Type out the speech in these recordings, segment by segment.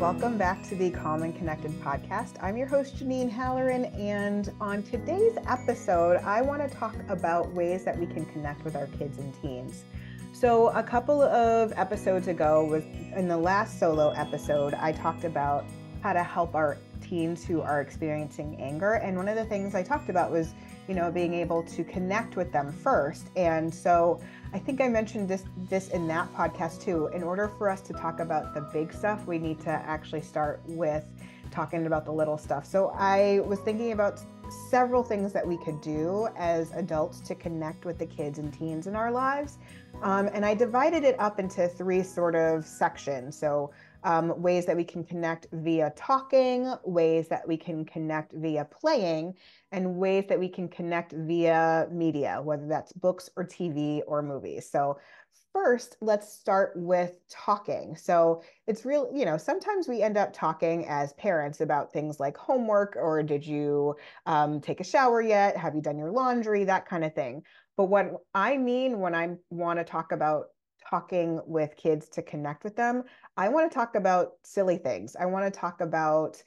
welcome back to the Calm and Connected podcast. I'm your host, Janine Halloran, and on today's episode, I want to talk about ways that we can connect with our kids and teens. So a couple of episodes ago, in the last solo episode, I talked about how to help our teens who are experiencing anger. And one of the things I talked about was, being able to connect with them first. And so I think I mentioned this in that podcast too. In order for us to talk about the big stuff, we need to actually start with talking about the little stuff. So I was thinking about several things that we could do as adults to connect with the kids and teens in our lives. And I divided it up into three sort of sections. So ways that we can connect via talking, ways that we can connect via playing, and ways that we can connect via media, whether that's books or TV or movies. So first, let's start with talking. So it's real, sometimes we end up talking as parents about things like homework, or did you take a shower yet? Have you done your laundry? That kind of thing. But what I mean when I want to talk about talking with kids to connect with them, I want to talk about silly things. I want to talk about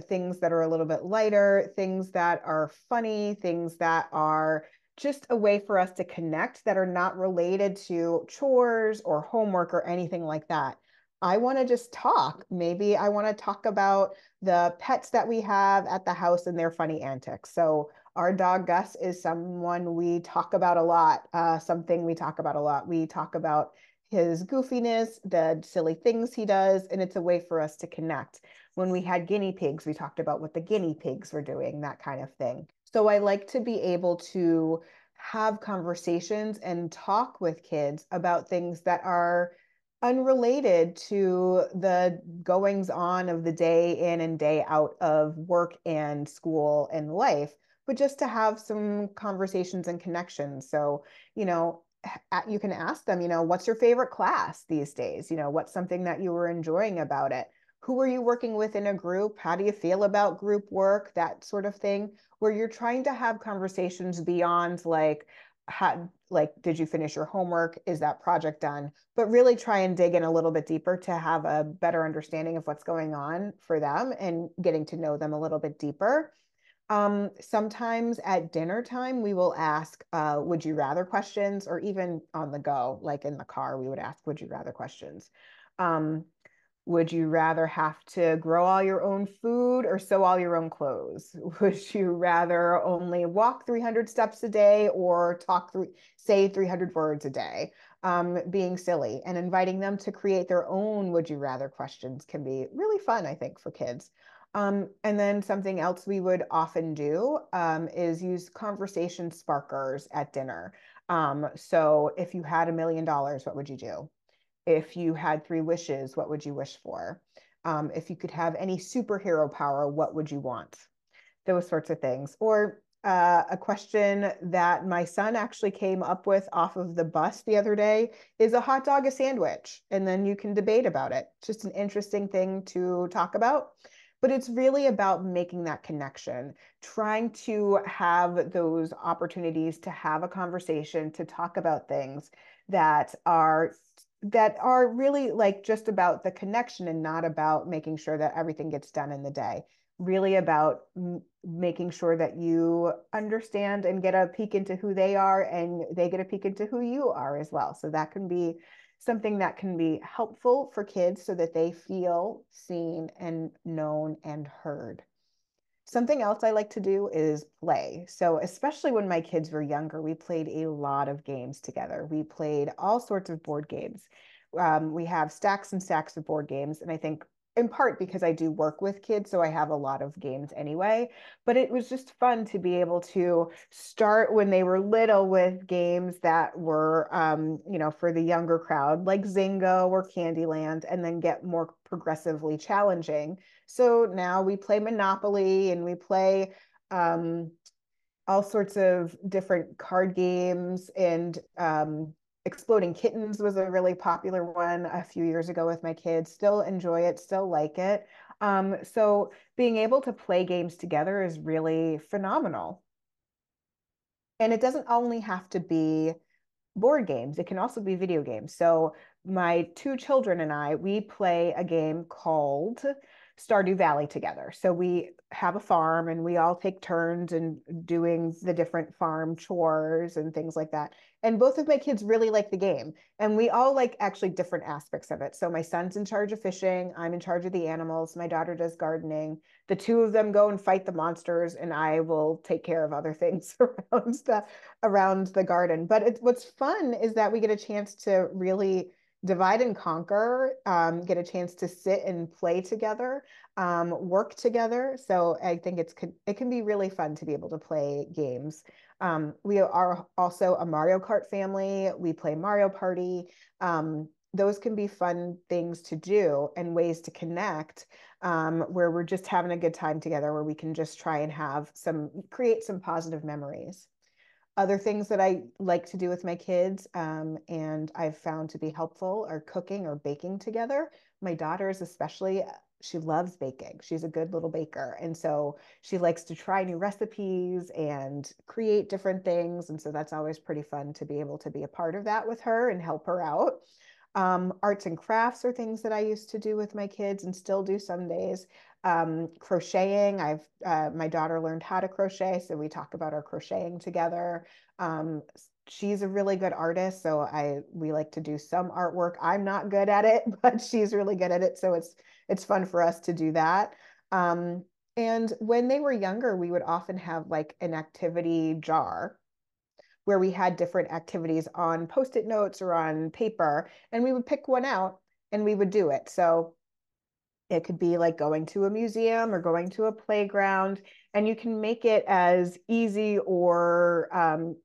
things that are a little bit lighter, things that are funny, things that are just a way for us to connect that are not related to chores or homework or anything like that. I want to just talk. Maybe I want to talk about the pets that we have at the house and their funny antics. So our dog Gus is someone we talk about a lot, something we talk about a lot. We talk about his goofiness, the silly things he does, and it's a way for us to connect. When we had guinea pigs, we talked about what the guinea pigs were doing, that kind of thing. So I like to be able to have conversations and talk with kids about things that are unrelated to the goings on of the day in and day out of work and school and life, but just to have some conversations and connections. So, you can ask them, what's your favorite class these days? What's something that you were enjoying about it? Who are you working with in a group? How do you feel about group work? That sort of thing, where you're trying to have conversations beyond did you finish your homework? Is that project done? But really try and dig in a little bit deeper to have a better understanding of what's going on for them and getting to know them a little bit deeper. Sometimes at dinner time, we will ask, would you rather questions, or even on the go, like in the car, we would ask, would you rather questions. Would you rather have to grow all your own food or sew all your own clothes? Would you rather only walk 300 steps a day or say 300 words a day? Being silly and inviting them to create their own would you rather questions can be really fun, I think, for kids. And then something else we would often do is use conversation sparkers at dinner. So if you had $1 million, what would you do? If you had 3 wishes, what would you wish for? If you could have any superhero power, what would you want? Those sorts of things. Or a question that my son actually came up with off of the bus the other day is a hot dog a sandwich? And then you can debate about it. It's just an interesting thing to talk about. But it's really about making that connection, trying to have those opportunities to have a conversation, to talk about things that are really like just about the connection and not about making sure that everything gets done in the day. Really about making sure that you understand and get a peek into who they are and they get a peek into who you are as well. So that can be something that can be helpful for kids so that they feel seen and known and heard. Something else I like to do is play. So especially when my kids were younger, we played a lot of games together. We played all sorts of board games. We have stacks and stacks of board games. And I think in part because I do work with kids, so I have a lot of games anyway. But it was just fun to be able to start when they were little with games that were, for the younger crowd, like Zingo or Candyland, and then get more progressively challenging. So now we play Monopoly and we play all sorts of different card games, and Exploding Kittens was a really popular one a few years ago with my kids. Still enjoy it, still like it. So being able to play games together is really phenomenal. And it doesn't only have to be board games. It can also be video games. So my two children and I, we play a game called Stardew Valley together. So we have a farm and we all take turns in doing the different farm chores and things like that. And both of my kids really like the game. And we all like actually different aspects of it. So my son's in charge of fishing, I'm in charge of the animals, my daughter does gardening. The two of them go and fight the monsters, and I will take care of other things around the garden. But what's fun is that we get a chance to really divide and conquer, get a chance to sit and play together, work together. So I think it can be really fun to be able to play games. We are also a Mario Kart family. We play Mario Party. Those can be fun things to do and ways to connect, where we're just having a good time together, where we can just try and create some positive memories. Other things that I like to do with my kids, and I've found to be helpful, are cooking or baking together. My daughters, especially, she loves baking. She's a good little baker. And so she likes to try new recipes and create different things. And so that's always pretty fun to be able to be a part of that with her and help her out. Arts and crafts are things that I used to do with my kids and still do some days. Crocheting, my daughter learned how to crochet, so we talk about our crocheting together. She's a really good artist, so we like to do some artwork. I'm not good at it, but she's really good at it, so it's fun for us to do that. And when they were younger, we would often have like an activity jar where we had different activities on post-it notes or on paper, and we would pick one out and we would do it. So it could be like going to a museum or going to a playground, and you can make it as easy or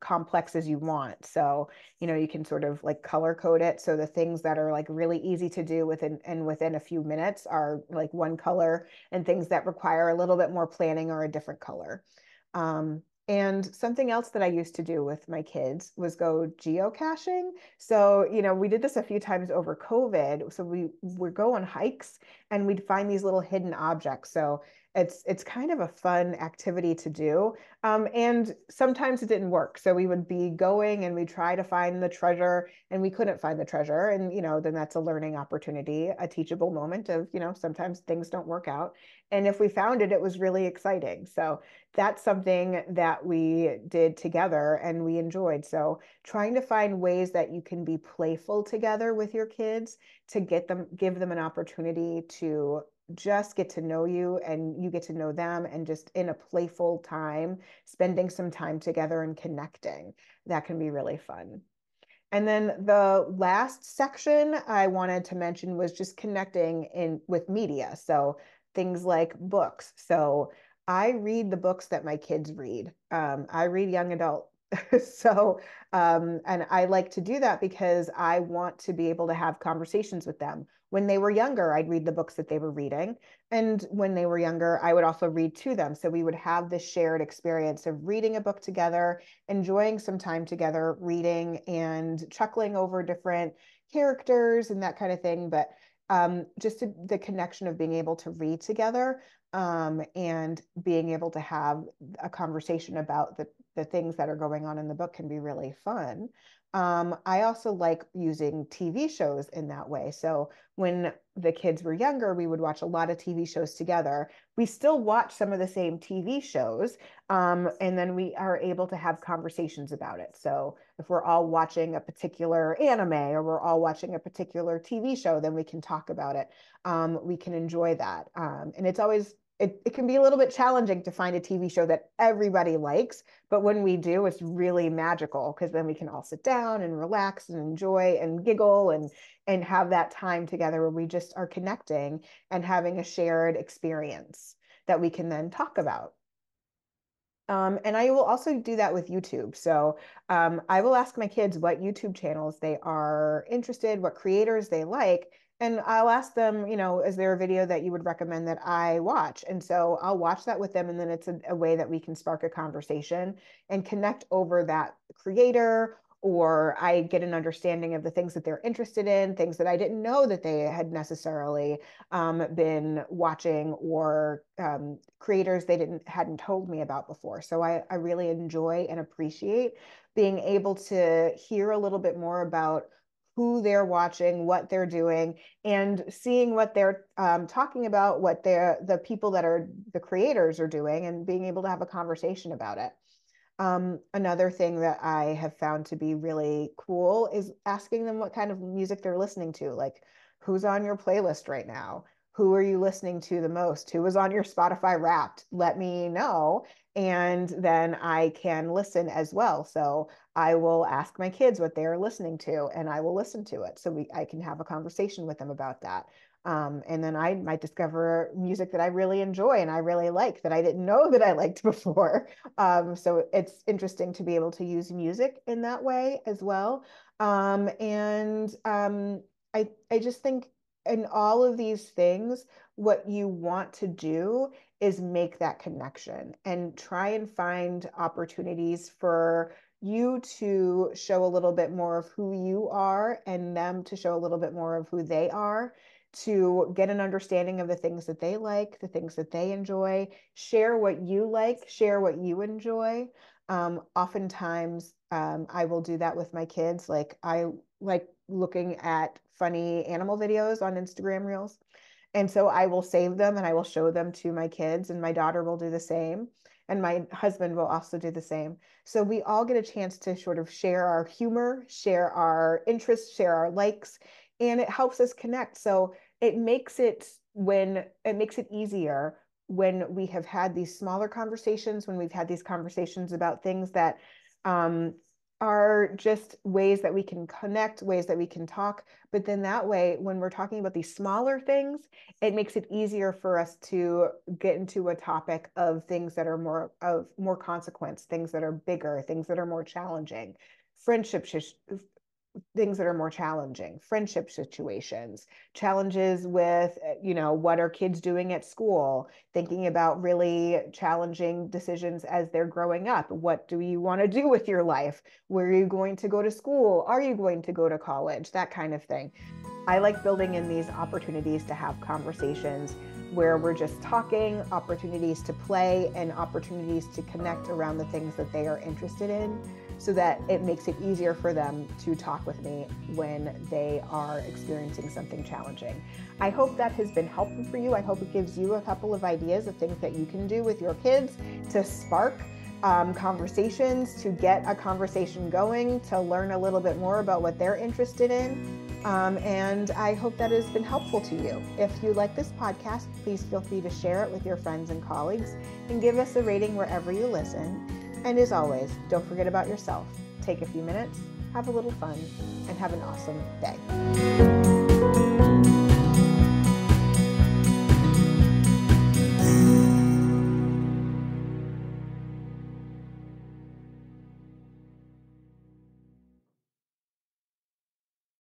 complex as you want. So, you can sort of like color code it. So the things that are like really easy to do within a few minutes are like one color, and things that require a little bit more planning are a different color. And something else that I used to do with my kids was go geocaching. So, we did this a few times over COVID. So we would go on hikes and we'd find these little hidden objects. So it's kind of a fun activity to do. And sometimes it didn't work. So we would be going and we try to find the treasure and we couldn't find the treasure. And, then that's a learning opportunity, a teachable moment of, sometimes things don't work out. And if we found it, it was really exciting. So that's something that we did together and we enjoyed. So trying to find ways that you can be playful together with your kids to give them an opportunity to just get to know you and you get to know them, and just in a playful time, spending some time together and connecting. That can be really fun. And then the last section I wanted to mention was just connecting with media. So things like books. So I read the books that my kids read. I read young adult. So, and I like to do that because I want to be able to have conversations with them. When they were younger, I'd read the books that they were reading. And when they were younger, I would also read to them. So we would have this shared experience of reading a book together, enjoying some time together, reading and chuckling over different characters and that kind of thing. But just the connection of being able to read together, and being able to have a conversation about the things that are going on in the book can be really fun. I also like using TV shows in that way. So when the kids were younger, we would watch a lot of TV shows together. We still watch some of the same TV shows, and then we are able to have conversations about it. So if we're all watching a particular anime or we're all watching a particular TV show, then we can talk about it. We can enjoy that. And it can be a little bit challenging to find a TV show that everybody likes, but when we do, it's really magical because then we can all sit down and relax and enjoy and giggle and have that time together where we just are connecting and having a shared experience that we can then talk about. And I will also do that with YouTube. So I will ask my kids what YouTube channels they are interested, what creators they like. And I'll ask them, is there a video that you would recommend that I watch? And so I'll watch that with them. And then it's a way that we can spark a conversation and connect over that creator or I get an understanding of the things that they're interested in, things that I didn't know that they had necessarily been watching, or creators they hadn't told me about before. So I really enjoy and appreciate being able to hear a little bit more about who they're watching, what they're doing, and seeing what they're talking about, what the people that are the creators are doing, and being able to have a conversation about it. Another thing that I have found to be really cool is asking them what kind of music they're listening to. Like, who's on your playlist right now? Who are you listening to the most? Who is on your Spotify Wrapped? Let me know. And then I can listen as well. So I will ask my kids what they are listening to, and I will listen to it. So I can have a conversation with them about that. And then I might discover music that I really enjoy and I really like that I didn't know that I liked before. So it's interesting to be able to use music in that way as well. I just think in all of these things, what you want to do is make that connection and try and find opportunities for you to show a little bit more of who you are and them to show a little bit more of who they are, to get an understanding of the things that they like, the things that they enjoy, share what you like, share what you enjoy. Oftentimes, I will do that with my kids. Like, I like looking at funny animal videos on Instagram Reels. And so I will save them and I will show them to my kids, and my daughter will do the same. And my husband will also do the same. So we all get a chance to sort of share our humor, share our interests, share our likes, and it helps us connect. So it makes it easier when we have had these smaller conversations, when we've had these conversations about things that are just ways that we can connect, ways that we can talk. But then that way, when we're talking about these smaller things, it makes it easier for us to get into a topic of things that are more consequence, things that are bigger, things that are more challenging, things that are more challenging, friendship situations, challenges with, what are kids doing at school, thinking about really challenging decisions as they're growing up. What do you want to do with your life? Where are you going to go to school? Are you going to go to college? That kind of thing. I like building in these opportunities to have conversations where we're just talking, opportunities to play, and opportunities to connect around the things that they are interested in, so that it makes it easier for them to talk with me when they are experiencing something challenging. I hope that has been helpful for you. I hope it gives you a couple of ideas of things that you can do with your kids to spark conversations, to get a conversation going, to learn a little bit more about what they're interested in. And I hope that has been helpful to you. If you like this podcast, please feel free to share it with your friends and colleagues, and give us a rating wherever you listen. And as always, don't forget about yourself. Take a few minutes, have a little fun, and have an awesome day.